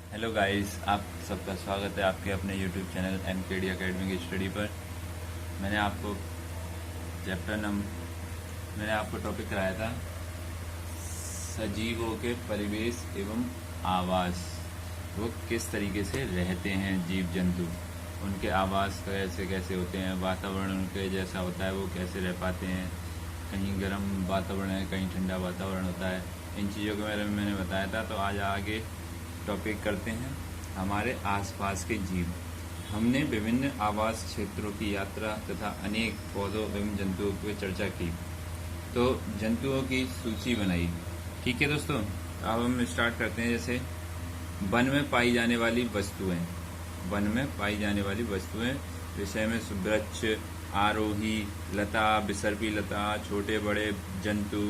Hello guys, आप सबका स्वागत है आपके अपने यूट्यूब चैनल एमकेडी एकेडमी की स्टडी पर। मैंने आपको चैप्टर नंबर मैंने आपको टॉपिक कराया था सजीवों के परिवेश एवं आवास। वो किस तरीके से रहते हैं जीव जंतु, उनके आवास कैसे कैसे होते हैं, वातावरण उनके जैसा होता है, वो कैसे रह पाते हैं, कहीं गर्म वातावरण है कहीं ठंडा वातावरण होता है। इन चीज़ों के बारे में मैंने बताया था। तो आज आगे टॉपिक करते हैं हमारे आसपास के जीव। हमने विभिन्न आवास क्षेत्रों की यात्रा तथा अनेक पौधों एवं जंतुओं की चर्चा की, तो जंतुओं की सूची बनाई। ठीक है दोस्तों, अब हम स्टार्ट करते हैं। जैसे वन में पाई जाने वाली वस्तुएं, वन में पाई जाने वाली वस्तुएं विषय में वृक्ष, आरोही लता, विसर्पी लता, छोटे बड़े जंतु,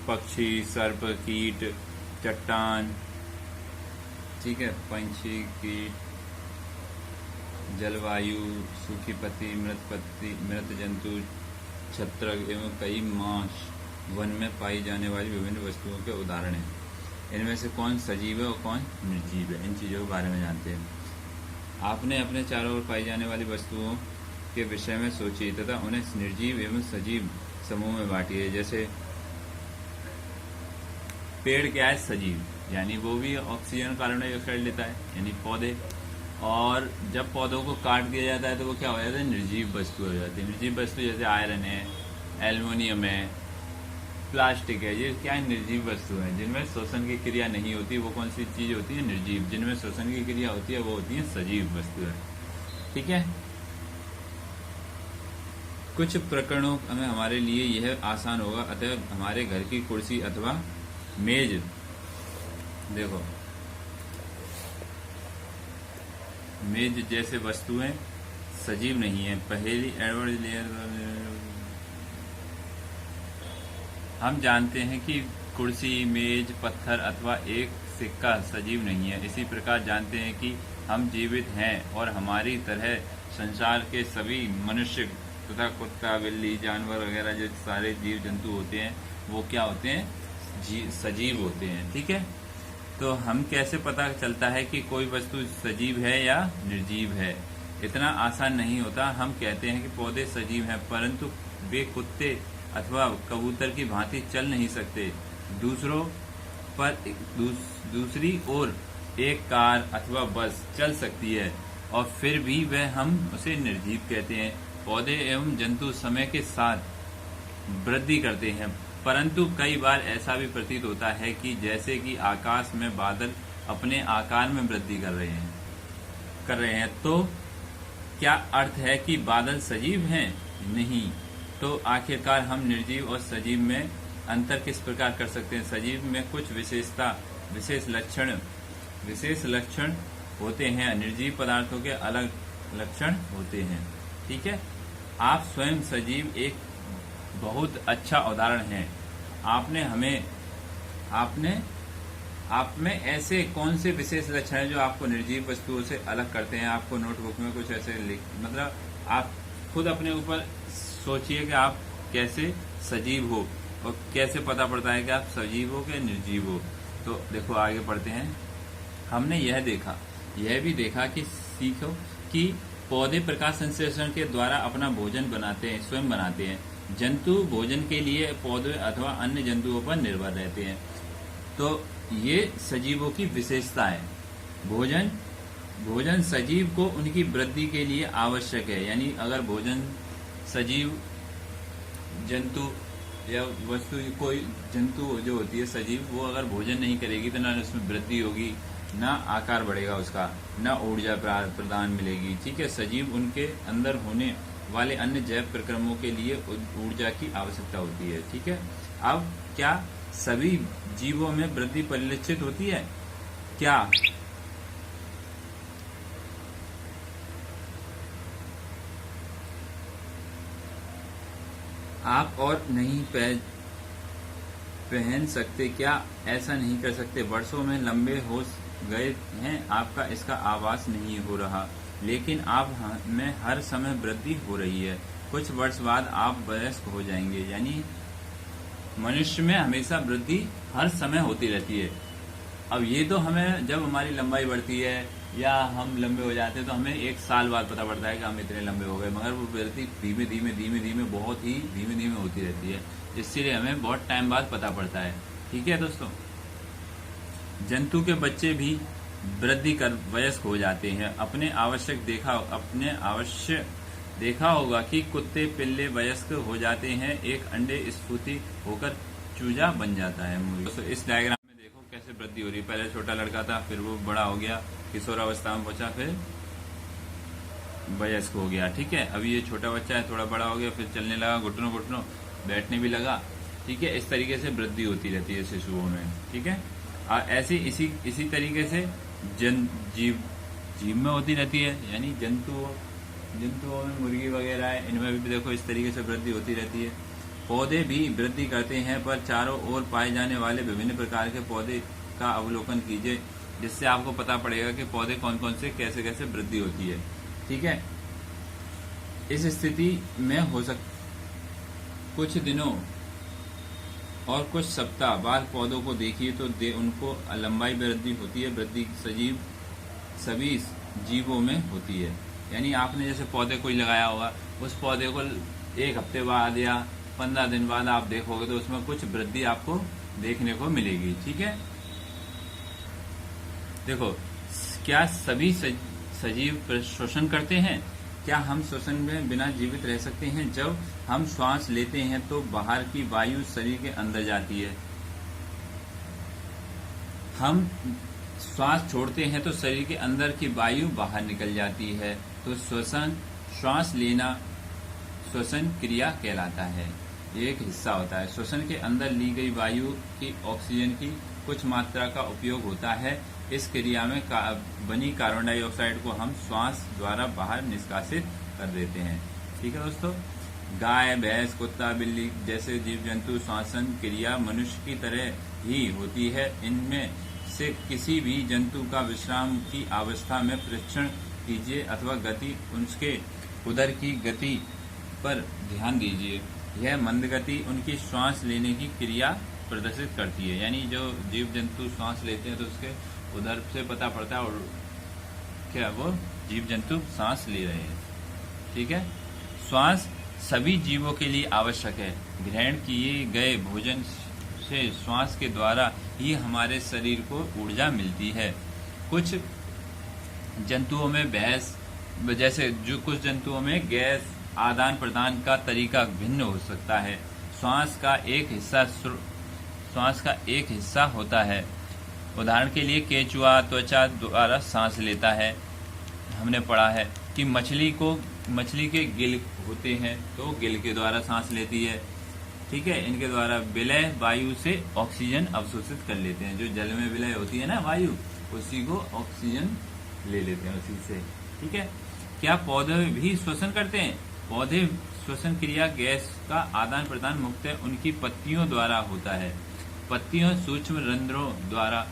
पक्षी, सर्प, कीट, चट्टान, ठीक है, पंछी, कीट, जलवायु, सूखी पत्ती, मृत जंतु, छत्रक एवं कई मांस वन में पाई जाने वाली विभिन्न वस्तुओं के उदाहरण हैं। इनमें से कौन सजीव है और कौन निर्जीव है, इन चीज़ों के बारे में जानते हैं। आपने अपने चारों ओर पाई जाने वाली वस्तुओं के विषय में सोचिए तथा उन्हें निर्जीव एवं सजीव समूह में बांटिए। जैसे पेड़ क्या है, सजीव, यानी वो भी ऑक्सीजन कार्बन डाइऑक्साइड लेता है, यानी पौधे। और जब पौधों को काट दिया जाता है तो वो क्या हो जाता है, निर्जीव वस्तु हो जाती है। निर्जीव वस्तु जैसे आयरन है, एल्युमिनियम है, प्लास्टिक है, ये क्या है, निर्जीव वस्तु है जिनमें शोषण की क्रिया नहीं होती। वो कौन सी चीज होती है, निर्जीव। जिनमें शोषण की क्रिया होती है वो होती है सजीव वस्तु है। ठीक है, कुछ प्रकरणों में हमारे लिए यह आसान होगा, अतः हमारे घर की कुर्सी अथवा मेज, देखो मेज जैसे वस्तुएं सजीव नहीं है। पहली एडवर्ड लेयर, हम जानते हैं कि कुर्सी, मेज, पत्थर अथवा एक सिक्का सजीव नहीं है। इसी प्रकार जानते हैं कि हम जीवित हैं और हमारी तरह संसार के सभी मनुष्य तथा कुत्ता, बिल्ली, जानवर वगैरह जो सारे जीव जंतु होते हैं वो क्या होते हैं, सजीव होते हैं। ठीक है, तो हम कैसे पता चलता है कि कोई वस्तु सजीव है या निर्जीव है? इतना आसान नहीं होता। हम कहते हैं कि पौधे सजीव हैं, परंतु वे कुत्ते अथवा कबूतर की भांति चल नहीं सकते। दूसरी ओर एक कार अथवा बस चल सकती है और फिर भी वह हम उसे निर्जीव कहते हैं। पौधे एवं जंतु समय के साथ वृद्धि करते हैं, परंतु कई बार ऐसा भी प्रतीत होता है कि जैसे कि आकाश में बादल अपने आकार में वृद्धि कर रहे हैं। तो क्या अर्थ है कि बादल सजीव हैं? नहीं। तो आखिरकार हम निर्जीव और सजीव में अंतर किस प्रकार कर सकते हैं? सजीव में कुछ विशेष लक्षण होते हैं, निर्जीव पदार्थों के अलग लक्षण होते हैं। ठीक है, आप स्वयं सजीव एक बहुत अच्छा उदाहरण है। आप में ऐसे कौन से विशेष लक्षण हैं जो आपको निर्जीव वस्तुओं से अलग करते हैं? आपको नोटबुक में कुछ ऐसे मतलब आप खुद अपने ऊपर सोचिए कि आप कैसे सजीव हो और कैसे पता पड़ता है कि आप सजीव हो कि निर्जीव हो। तो देखो आगे पढ़ते हैं। हमने यह भी देखा कि सीखो कि पौधे प्रकाश संश्लेषण के द्वारा अपना भोजन स्वयं बनाते हैं। जंतु भोजन के लिए पौधे अथवा अन्य जंतुओं पर निर्भर रहते हैं। तो ये सजीवों की विशेषता है। भोजन सजीव को उनकी वृद्धि के लिए आवश्यक है। यानी अगर भोजन सजीव जंतु या वस्तु, कोई जंतु जो होती है सजीव, वो अगर भोजन नहीं करेगी तो ना उसमें वृद्धि होगी, ना आकार बढ़ेगा उसका, ना ऊर्जा प्रदान मिलेगी। ठीक है, सजीव उनके अंदर होने वाले अन्य जैव प्रक्रमों के लिए ऊर्जा की आवश्यकता होती है। ठीक है, अब क्या सभी जीवों में वृद्धि परिलक्षित होती है? क्या आप और नहीं पहन सकते? क्या ऐसा नहीं कर सकते? वर्षों में लंबे हो गए हैं, आपका इसका आभास नहीं हो रहा, लेकिन आप में हर समय वृद्धि हो रही है। कुछ वर्ष बाद आप वयस्क हो जाएंगे। यानी मनुष्य में हमेशा वृद्धि हर समय होती रहती है। अब ये तो हमें जब हमारी लंबाई बढ़ती है या हम लंबे हो जाते हैं तो हमें 1 साल बाद पता पड़ता है कि हम इतने लंबे हो गए, मगर वो वृद्धि धीमे धीमे धीमे धीमे बहुत ही धीमे धीमे होती रहती है, इसीलिए हमें बहुत टाइम बाद पता पड़ता है। ठीक है दोस्तों, जंतु के बच्चे भी वृद्धि कर वयस्क हो जाते हैं। अपने आवश्यक देखा होगा कि कुत्ते पिल्ले वयस्क हो जाते हैं, एक अंडे स्फूर्ति होकर चूजा बन जाता है। दोस्तों इस डायग्राम में देखो कैसे वृद्धि हो रही है। पहले छोटा लड़का था, फिर वो बड़ा हो गया, किशोरावस्था में पहुंचा, फिर वयस्क हो गया। ठीक है, अभी ये छोटा बच्चा है, थोड़ा बड़ा हो गया, फिर चलने लगा, घुटनों घुटनों बैठने भी लगा। ठीक है, इस तरीके से वृद्धि होती रहती है शिशुओं में। ठीक है, ऐसी इसी तरीके से जीव में होती रहती है, यानी जंतुओं में मुर्गी वगैरह है, इनमें भी देखो इस तरीके से वृद्धि होती रहती है। पौधे भी वृद्धि करते हैं, पर चारों ओर पाए जाने वाले विभिन्न प्रकार के पौधे का अवलोकन कीजिए, जिससे आपको पता पड़ेगा कि पौधे कौन कौन से कैसे कैसे वृद्धि होती है। ठीक है, इस स्थिति में कुछ दिनों और कुछ सप्ताह बाद पौधों को देखिए तो उनको लंबाई वृद्धि होती है। वृद्धि सभी जीवों में होती है, यानी आपने जैसे पौधे कोई लगाया होगा, उस पौधे को 1 हफ्ते बाद या 15 दिन बाद आप देखोगे तो उसमें कुछ वृद्धि आपको देखने को मिलेगी। ठीक है, देखो क्या सभी सजीव श्वसन करते हैं? क्या हम श्वसन में बिना जीवित रह सकते हैं? जब हम श्वास लेते हैं तो बाहर की वायु शरीर के अंदर जाती है, हम श्वास छोड़ते हैं तो शरीर के अंदर की वायु बाहर निकल जाती है। तो श्वास लेना श्वसन क्रिया कहलाता है, ये एक हिस्सा होता है। श्वसन के अंदर ली गई वायु की ऑक्सीजन की कुछ मात्रा का उपयोग होता है। इस क्रिया में बनी कार्बन डाइऑक्साइड को हम श्वास द्वारा बाहर निष्कासित कर देते हैं। ठीक है दोस्तों, गाय, भैंस, कुत्ता, बिल्ली जैसे जीव जंतु श्वसन क्रिया मनुष्य की तरह ही होती है। इनमें से किसी भी जंतु का विश्राम की अवस्था में परीक्षण कीजिए अथवा गति उसके उदर की गति पर ध्यान दीजिए। यह मंद गति उनकी श्वास लेने की क्रिया प्रदर्शित करती है, यानी जो जीव जंतु श्वास लेते हैं तो उसके उधर से पता पड़ता है और क्या वो जीव जंतु सांस ले रहे हैं। ठीक है, श्वास सभी जीवों के लिए आवश्यक है। ग्रहण किए गए भोजन से श्वास के द्वारा ही हमारे शरीर को ऊर्जा मिलती है। कुछ जंतुओं में कुछ जंतुओं में गैस आदान प्रदान का तरीका भिन्न हो सकता है। श्वास का एक हिस्सा होता है। उदाहरण के लिए केंचुआ त्वचा द्वारा सांस लेता है। हमने पढ़ा है कि मछली के गिल होते हैं तो गिल के द्वारा सांस लेती है। ठीक है, इनके द्वारा विलय वायु से ऑक्सीजन अवशोषित कर लेते हैं। जो जल में विलय होती है ना वायु, उसी को ऑक्सीजन ले लेते हैं उसी से। ठीक है, क्या पौधे भी श्वसन करते हैं? पौधे श्वसन क्रिया गैस का आदान प्रदान मुख्यतः उनकी पत्तियों द्वारा होता है। पत्तियों सूक्ष्म रंध्रों द्वारा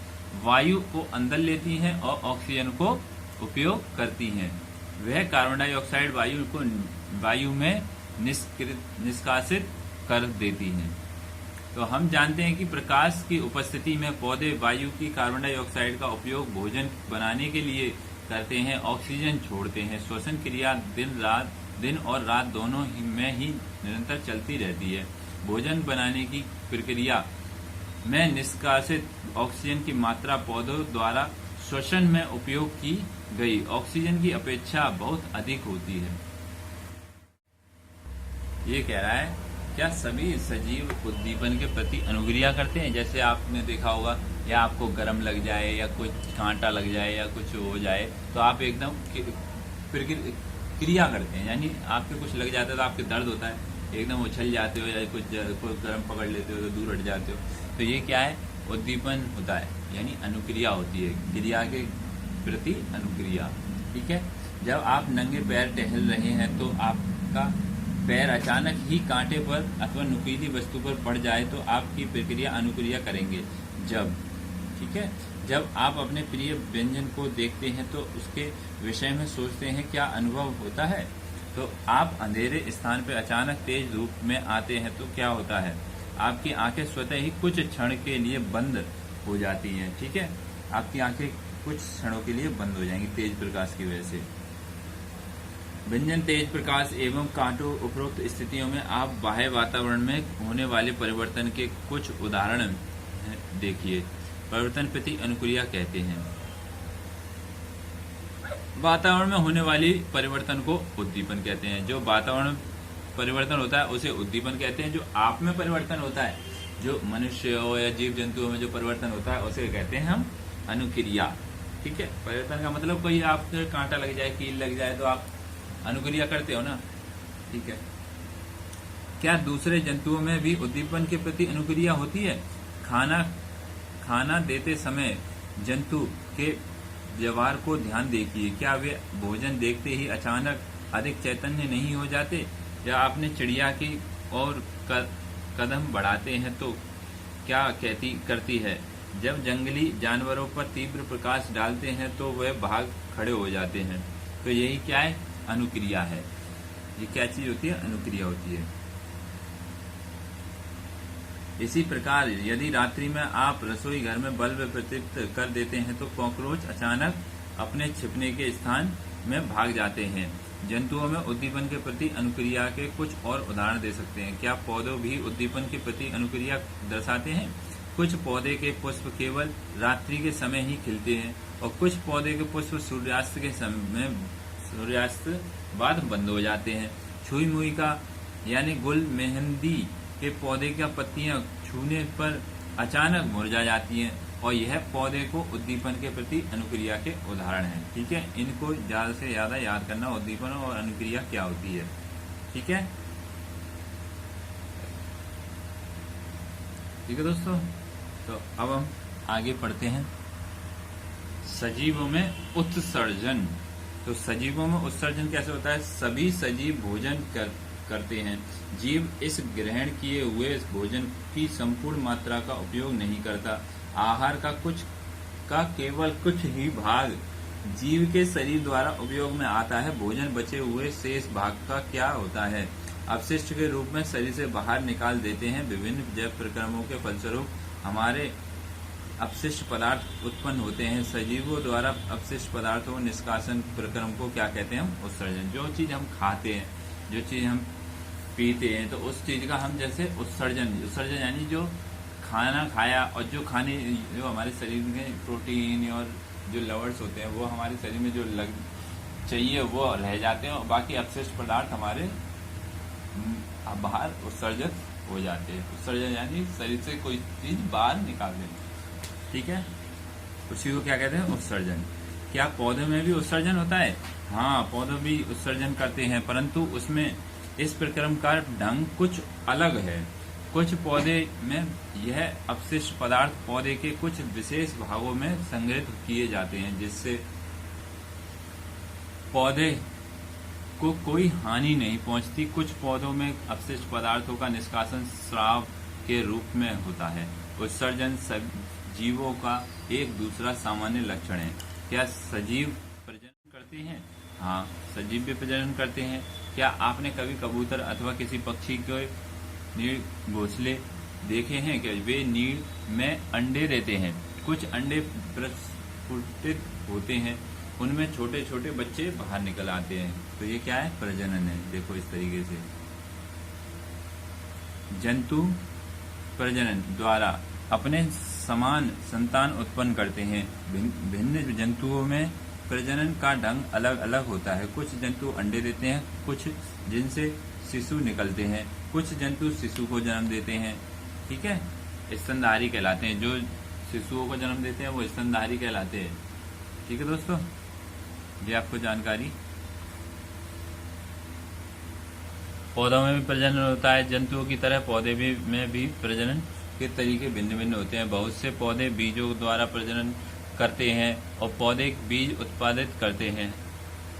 वायु को अंदर लेती हैं और ऑक्सीजन को उपयोग करती हैं। वह कार्बन डाइऑक्साइड वायु में निष्कासित कर देती हैं। तो हम जानते हैं कि प्रकाश की उपस्थिति में पौधे वायु की कार्बन डाइऑक्साइड का उपयोग भोजन बनाने के लिए करते हैं, ऑक्सीजन छोड़ते हैं। श्वसन क्रिया दिन और रात दोनों में ही निरंतर चलती रहती है। भोजन बनाने की प्रक्रिया में निष्कासित ऑक्सीजन की मात्रा पौधों द्वारा श्वसन में उपयोग की गई ऑक्सीजन की अपेक्षा बहुत अधिक होती है। ये कह रहा है क्या सभी सजीव उद्दीपन के प्रति अनुक्रिया करते हैं? जैसे आपने देखा होगा, या आपको गर्म लग जाए या कुछ कांटा लग जाए या कुछ हो जाए तो आप एकदम क्रिया करते हैं, यानी आपके कुछ लग जाता है तो आपके दर्द होता है, एकदम उछल जाते हो या कुछ गर्म पकड़ लेते हो तो दूर हट जाते हो। तो ये क्या है? उद्दीपन होता है, यानी अनुक्रिया होती है, क्रिया के प्रति अनुक्रिया। ठीक है, जब आप नंगे पैर टहल रहे हैं तो आपका पैर अचानक ही कांटे पर अथवा नुकीली वस्तु पर पड़ जाए तो आपकी प्रक्रिया अनुक्रिया करेंगे। जब आप अपने प्रिय व्यंजन को देखते हैं तो उसके विषय में सोचते हैं क्या अनुभव होता है। तो आप अंधेरे स्थान पर अचानक तेज धूप में आते हैं तो क्या होता है? आपकी आंखें स्वतः ही कुछ क्षण के लिए बंद हो जाती हैं। ठीक है, आपकी आंखें कुछ क्षणों के लिए बंद हो जाएंगी तेज प्रकाश की वजह से। व्यंजन तेज प्रकाश एवं कांटों। उपरोक्त स्थितियों में आप बाह्य वातावरण में होने वाले परिवर्तन के कुछ उदाहरण देखिए। परिवर्तन प्रति अनुक्रिया कहते हैं। वातावरण में होने वाली परिवर्तन को उद्दीपन कहते हैं। जो वातावरण परिवर्तन होता है उसे उद्दीपन कहते हैं। जो आप में परिवर्तन होता है, जो मनुष्य हो या जीव जंतुओं में जो परिवर्तन होता है उसे कहते हैं हम अनुक्रिया। ठीक है, परिवर्तन का मतलब कोई आपको कांटा लग जाए, कील लग जाए तो आप अनुक्रिया करते हो ना। ठीक है, क्या दूसरे जंतुओं में भी उद्दीपन के प्रति अनुक्रिया होती है? खाना देते समय जंतु के व्यवहार को ध्यान देखिए। क्या वे भोजन देखते ही अचानक अधिक चैतन्य नहीं हो जाते? या आपने चिड़िया की ओर कदम बढ़ाते हैं तो क्या करती है? जब जंगली जानवरों पर तीव्र प्रकाश डालते हैं तो वे भाग खड़े हो जाते हैं। तो यही क्या है? अनुक्रिया है। ये क्या चीज होती है? अनुक्रिया होती है। इसी प्रकार यदि रात्रि में आप रसोई घर में बल्ब प्रदीप्त कर देते हैं तो कॉकरोच अचानक अपने छिपने के स्थान में भाग जाते हैं। जंतुओं में उद्दीपन के प्रति अनुक्रिया के कुछ और उदाहरण दे सकते हैं। क्या पौधे भी उद्दीपन के प्रति अनुक्रिया दर्शाते हैं? कुछ पौधे के पुष्प केवल रात्रि के समय ही खिलते हैं और कुछ पौधे के पुष्प सूर्यास्त बाद बंद हो जाते हैं। छुई मुई का यानी गुल मेहंदी के पौधे की पत्तियां छूने पर अचानक मुरझा जाती हैं और यह पौधे को उद्दीपन के प्रति अनुक्रिया के उदाहरण हैं। ठीक है, इनको ज्यादा से ज्यादा याद करना, उद्दीपन और अनुक्रिया क्या होती है। ठीक है, ठीक है दोस्तों, तो अब हम आगे पढ़ते हैं सजीवों में उत्सर्जन। तो सजीवों में उत्सर्जन कैसे होता है? सभी सजीव भोजन करते हैं। जीव इस ग्रहण किए हुए भोजन की संपूर्ण मात्रा का उपयोग नहीं करता। आहार का केवल कुछ ही भाग जीव के शरीर द्वारा उपयोग में आता है। भोजन बचे हुए शेष भाग का क्या होता है? अपशिष्ट के रूप में शरीर से बाहर निकाल देते हैं। विभिन्न जैव प्रक्रमों के फलस्वरूप हमारे अपशिष्ट पदार्थ उत्पन्न होते हैं। सजीवों द्वारा अपशिष्ट पदार्थों निष्कासन प्रक्रम को क्या कहते हैं? हम उत्सर्जन। जो चीज हम खाते हैं, जो चीज हम पीते हैं, तो उस चीज का हम जैसे उत्सर्जन यानी जो खाना खाया और जो हमारे शरीर में प्रोटीन और जो लवर्स होते हैं वो हमारे शरीर में जो चाहिए वो रह जाते हैं और बाकी अपशिष्ट पदार्थ हमारे बाहर उत्सर्जित हो जाते हैं। उत्सर्जन यानी शरीर से कोई चीज बाहर निकाल देना। ठीक है, उसी को क्या कहते हैं? उत्सर्जन। क्या पौधे में भी उत्सर्जन होता है? हाँ, पौधे भी उत्सर्जन करते हैं, परंतु उसमें इस प्रक्रम का ढंग कुछ अलग है। कुछ पौधे में यह अपशिष्ट पदार्थ पौधे के कुछ विशेष भागों में संग्रहित किए जाते हैं, जिससे पौधे को कोई हानि नहीं पहुंचती। कुछ पौधों में अपशिष्ट पदार्थों का निष्कासन स्राव के रूप में होता है। उत्सर्जन जीवों का एक दूसरा सामान्य लक्षण है। क्या सजीव प्रजनन करते हैं? हाँ, सजीव भी प्रजनन करते हैं। क्या आपने कभी कबूतर अथवा किसी पक्षी के नीड़ घोंसले देखे हैं? कि वे नीड़ में अंडे देते हैं। कुछ अंडे प्रस्फुटित होते हैं, उनमें छोटे छोटे बच्चे बाहर निकल आते हैं। तो ये क्या है? प्रजनन है। देखो इस तरीके से जंतु प्रजनन द्वारा अपने समान संतान उत्पन्न करते हैं। भिन्न जंतुओं में प्रजनन का ढंग अलग अलग होता है। कुछ जंतु अंडे देते हैं, कुछ जिनसे शिशु निकलते हैं, कुछ जंतु शिशु को जन्म देते हैं। ठीक है, स्तनधारी कहलाते हैं। जो शिशुओं को जन्म देते हैं वो स्तनधारी कहलाते हैं। ठीक है दोस्तों, ये आपको जानकारी। पौधों में भी प्रजनन होता है। जंतुओं की तरह पौधे में भी प्रजनन के तरीके भिन्न भिन्न होते हैं। बहुत से पौधे बीजों द्वारा प्रजनन करते हैं और पौधे बीज उत्पादित करते हैं।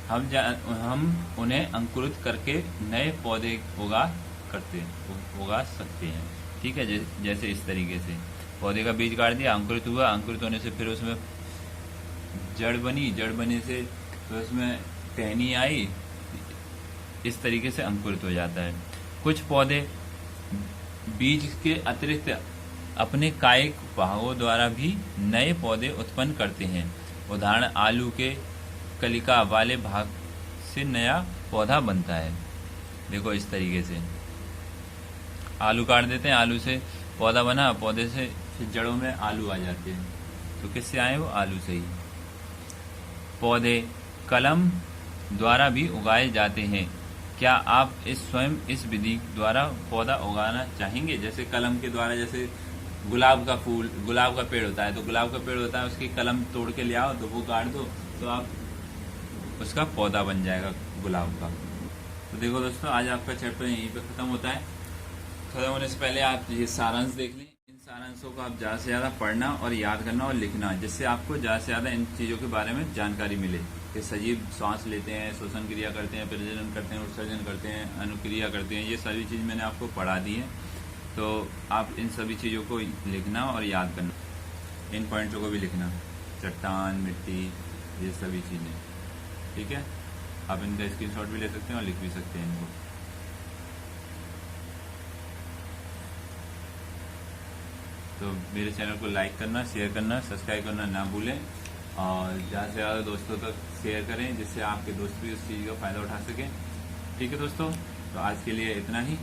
हम उन्हें अंकुरित करके नए पौधे उगा सकते हैं। ठीक है, जैसे इस तरीके से पौधे का बीज काट दिया, अंकुरित हुआ, अंकुरित होने से फिर उसमें जड़ बनी, जड़ बने से फिर उसमें टहनी आई, इस तरीके से अंकुरित हो जाता है। कुछ पौधे बीज के अतिरिक्त अपने कायिक भागों द्वारा भी नए पौधे उत्पन्न करते हैं। उदाहरण, आलू के कलिका वाले भाग से नया पौधा बनता है। देखो इस तरीके से आलू काट देते हैं, आलू से पौधा बना, पौधे से फिर जड़ों में आलू आ जाते हैं। तो किससे आए वो? आलू से ही। पौधे कलम द्वारा भी उगाए जाते हैं। क्या आप स्वयं इस विधि द्वारा पौधा उगाना चाहेंगे? जैसे कलम के द्वारा, जैसे गुलाब का फूल, गुलाब का पेड़ होता है, तो गुलाब का पेड़ होता है, उसकी कलम तोड़ के ले आओ, तो वो काट दो, तो आप उसका पौधा बन जाएगा गुलाब का। तो देखो दोस्तों, आज आपका चैप्टर यहीं पे खत्म होता है। खत्म होने से पहले आप ये सारांश देख लें। इन सारांशों को आप ज़्यादा से ज़्यादा पढ़ना और याद करना और लिखना, जिससे आपको ज़्यादा से ज़्यादा इन चीज़ों के बारे में जानकारी मिले कि सजीव सांस लेते हैं, श्वसन क्रिया करते हैं, प्रजनन करते हैं, उत्सर्जन करते हैं, अनुक्रिया करते हैं। ये सभी चीज़ मैंने आपको पढ़ा दी है, तो आप इन सभी चीज़ों को लिखना और याद करना। इन पॉइंट्सों को भी लिखना, चट्टान, मिट्टी, ये सभी चीज़ें, ठीक है। आप इनका स्क्रीनशॉट भी ले सकते हैं और लिख भी सकते हैं इनको। तो मेरे चैनल को लाइक करना, शेयर करना, सब्सक्राइब करना ना भूलें, और ज़्यादा से ज़्यादा दोस्तों तक शेयर करें, जिससे आपके दोस्त भी उस चीज़ का फ़ायदा उठा सकें। ठीक है दोस्तों, तो आज के लिए इतना ही,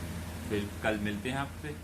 फिर कल मिलते हैं आपसे।